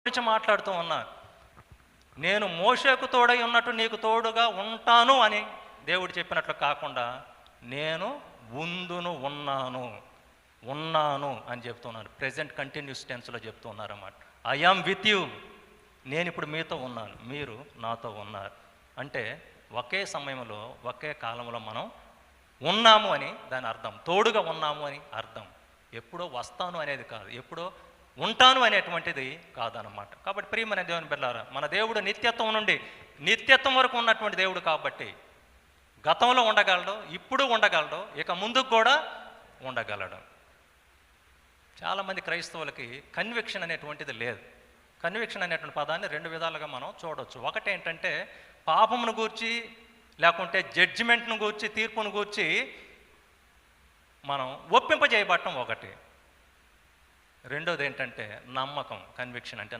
గురించి మాట్లాడుతూ ఉన్నారు. నేను మోషేకు తోడై ఉన్నట్టు నీకు తోడుగా ఉంటాను అని దేవుడు చెప్పినట్లు కాకుండా నేను ఉన్నాను అని చెప్తున్నాను. ప్రెజెంట్ కంటిన్యూస్ టెన్స్లో చెప్తూ ఉన్నారన్నమాట. ఐ యామ్ విత్ యూ, నేను ఇప్పుడు మీతో ఉన్నాను, మీరు నాతో ఉన్నారు. అంటే ఒకే సమయంలో ఒకే కాలంలో మనం ఉన్నాము అని దాని అర్థం, తోడుగా ఉన్నాము అని అర్థం. ఎప్పుడో వస్తాను అనేది కాదు, ఎప్పుడో ఉంటాను అనేటువంటిది కాదనమాట. కాబట్టి ప్రియమైన దేవుని బిడ్డలారా, మన దేవుడు నిత్యత్వం నుండి నిత్యత్వం వరకు ఉన్నటువంటి దేవుడు కాబట్టి గతంలో ఉండగలడు, ఇప్పుడు ఉండగలడు, ఇక ముందుకు కూడా ఉండగలడు. చాలామంది క్రైస్తవులకి కన్విక్షన్ అనేటువంటిది లేదు. కన్విక్షన్ అనేటువంటి పదాన్ని రెండు విధాలుగా మనం చూడవచ్చు. ఒకటి ఏంటంటే పాపమును గూర్చి లేకుంటే జడ్జిమెంట్ను గూర్చి, తీర్పును గూర్చి మనం ఒప్పింపజేయబడటం ఒకటి. రెండోది ఏంటంటే నమ్మకం. కన్విక్షన్ అంటే